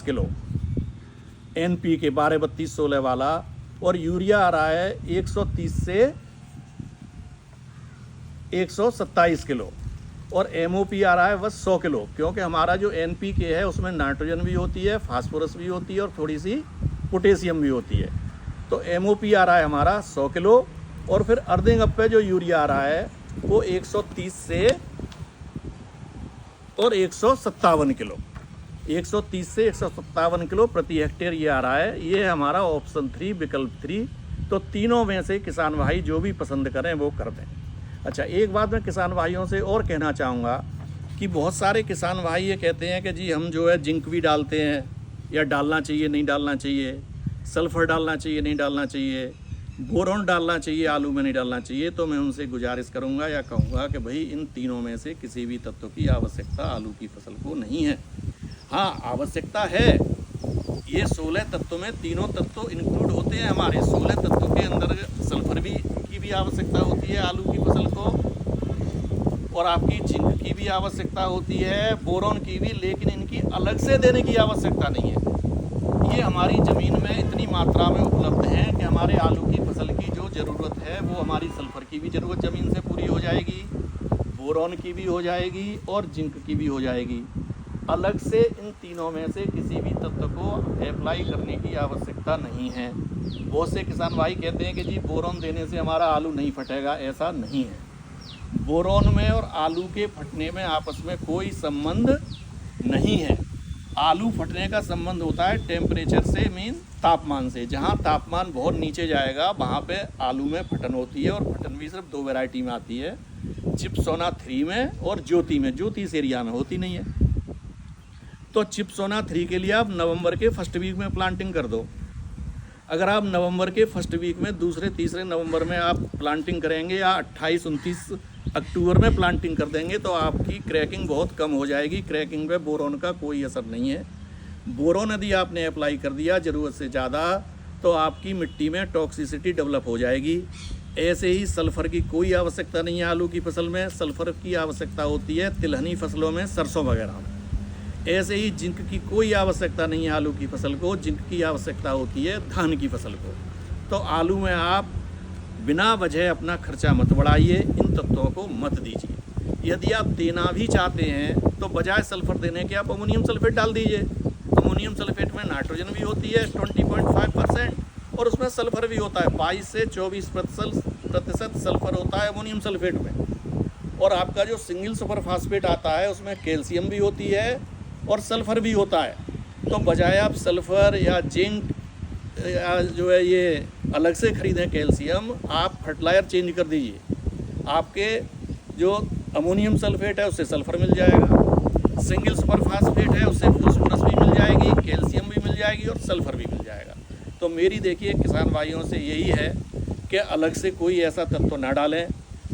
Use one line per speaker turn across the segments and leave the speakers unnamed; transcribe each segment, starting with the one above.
Kilo NPK 12-32-16 वाला, और urea आ रहा है 130 से 127 किलो, और MOP आ रहा है बस 100 किलो, क्योंकि हमारा जो NPK है उसमें नाइट्रोजन भी होती है, फास्फोरस भी होती है और थोड़ी सी पोटेशियम भी होती है। तो MOP आ रहा है हमारा 100 किलो, और फिर अर्थिंग अप पे जो यूरिया आ रहा है वो 130 से और 157 किलो, 130 से 157 किलो प्रति हेक्टेयर ये आ रहा है। ये हमारा ऑप्शन 3, विकल्प 3। तो तीनों में से किसान भाई जो भी पसंद करें वो कर दें। अच्छा, एक बात मैं किसान भाइयों से और कहना चाहूँगा कि बहुत सारे किसान भाई ये कहते हैं कि जी हम जो है जिंक भी डालते हैं, या डालना चाहिए नहीं डालना चाहिए, सल्फ़र डालना चाहिए नहीं डालना चाहिए, बोरॉन डालना चाहिए आलू में नहीं डालना चाहिए। तो मैं उनसे गुजारिश करूंगा या कहूँगा कि भाई इन तीनों में से किसी भी तत्व की आवश्यकता आलू की फसल को नहीं है। हाँ, आवश्यकता है, ये 16 तत्वों में तीनों तत्व इंक्लूड होते हैं। हमारे 16 तत्वों के अंदर सल्फर की भी आवश्यकता होती है आलू की फसल को, और आपकी जिंक की भी आवश्यकता होती है, बोरॉन की भी, लेकिन इनकी अलग से देने की आवश्यकता नहीं है। ये हमारी ज़मीन में इतनी मात्रा में उपलब्ध हैं कि हमारे आलू की फसल की जो ज़रूरत है वो हमारी सल्फ़र की भी ज़रूरत ज़मीन से पूरी हो जाएगी, बोरॉन की भी हो जाएगी और जिंक की भी हो जाएगी। अलग से इन तीनों में से किसी भी तत्व को अप्लाई करने की आवश्यकता नहीं है। बहुत से किसान भाई कहते हैं कि जी बोरॉन देने से हमारा आलू नहीं फटेगा, ऐसा नहीं है। बोरॉन में और आलू के फटने में आपस में कोई संबंध नहीं है। आलू फटने का संबंध होता है टेम्परेचर से, मीन तापमान से। जहाँ तापमान बहुत नीचे जाएगा वहाँ पे आलू में फटन होती है, और फटन भी सिर्फ 2 वैरायटी में आती है, चिपसोना 3 में और ज्योति में। ज्योति इस एरिया में होती नहीं है। तो चिपसोना 3 के लिए आप नवंबर के फर्स्ट वीक में प्लांटिंग कर दो। अगर आप नवंबर के फर्स्ट वीक में, दूसरे तीसरे नवंबर में आप प्लांटिंग करेंगे, या 28-29 अक्टूबर में प्लांटिंग कर देंगे, तो आपकी क्रैकिंग बहुत कम हो जाएगी। क्रैकिंग पे बोरॉन का कोई असर नहीं है। बोरॉन यदि आपने अप्लाई कर दिया ज़रूरत से ज़्यादा, तो आपकी मिट्टी में टॉक्सिसिटी डेवलप हो जाएगी। ऐसे ही सल्फ़र की कोई आवश्यकता नहीं है आलू की फसल में। सल्फ़र की आवश्यकता होती है तिलहनी फसलों में, सरसों वगैरह में। ऐसे ही जिंक की कोई आवश्यकता नहीं है आलू की फसल को। जिंक की आवश्यकता होती है धान की फसल को। तो आलू में आप बिना वजह अपना खर्चा मत बढ़ाइए, इन तत्वों को मत दीजिए। यदि आप देना भी चाहते हैं तो बजाय सल्फ़र देने के आप अमोनियम सल्फेट डाल दीजिए। अमोनियम सल्फेट में नाइट्रोजन भी होती है 20.5%, और उसमें सल्फ़र भी होता है 22 से 24% सल्फ़र होता है अमोनियम सल्फेट में। और आपका जो सिंगल सुपर फास्फेट आता है उसमें कैल्शियम भी होती है और सल्फ़र भी होता है। तो बजाय आप सल्फ़र या जिंक या जो है ये अलग से ख़रीदें कैल्शियम, आप फर्टिलाइज़र चेंज कर दीजिए। आपके जो अमोनियम सल्फेट है उससे सल्फ़र मिल जाएगा, सिंगल सुपर फास्फेट है उससे फॉस्फोरस भी मिल जाएगी, कैल्शियम भी मिल जाएगी और सल्फ़र भी मिल जाएगा। तो मेरी देखिए किसान भाइयों से यही है कि अलग से कोई ऐसा तत्व ना डालें।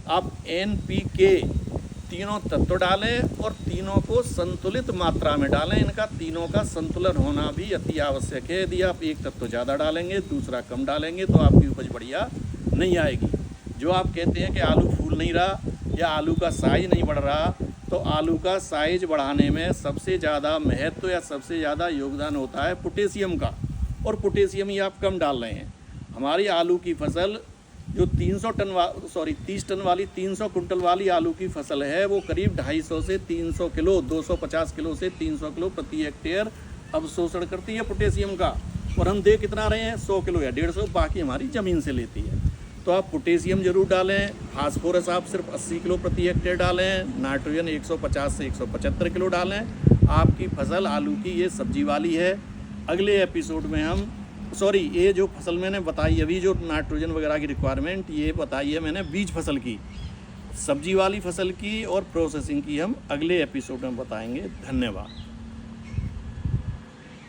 आप NPK तीनों तत्व डालें और तीनों को संतुलित मात्रा में डालें। इनका तीनों का संतुलन होना भी अति आवश्यक है। यदि आप एक तत्व ज़्यादा डालेंगे, दूसरा कम डालेंगे, तो आपकी उपज बढ़िया नहीं आएगी। जो आप कहते हैं कि आलू फूल नहीं रहा या आलू का साइज नहीं बढ़ रहा, तो आलू का साइज बढ़ाने में सबसे ज़्यादा महत्व या सबसे ज़्यादा योगदान होता है पोटेशियम का, और पोटेशियम ही आप कम डाल रहे हैं। हमारी आलू की फसल जो 30 टन वाली 300 कुंटल वाली आलू की फसल है, वो करीब 250 से 300 किलो, 250 किलो से 300 किलो प्रति हेक्टेयर अवशोषण करती है पोटेशियम का। और हम दे कितना रहे हैं, 100 किलो या 150, बाकी हमारी ज़मीन से लेती है। तो आप पोटेशियम जरूर डालें। फास्फोरस आप सिर्फ 80 किलो प्रति हेक्टेयर डालें। नाइट्रोजन 150 से 175 किलो डालें। आपकी फसल आलू की ये सब्जी वाली है। अगले एपिसोड में हम ये जो फसल मैंने बताई अभी, जो नाइट्रोजन वगैरह की रिक्वायरमेंट ये बताई है मैंने बीज फसल की, सब्जी वाली फसल की और प्रोसेसिंग की हम अगले एपिसोड में बताएंगे। धन्यवाद।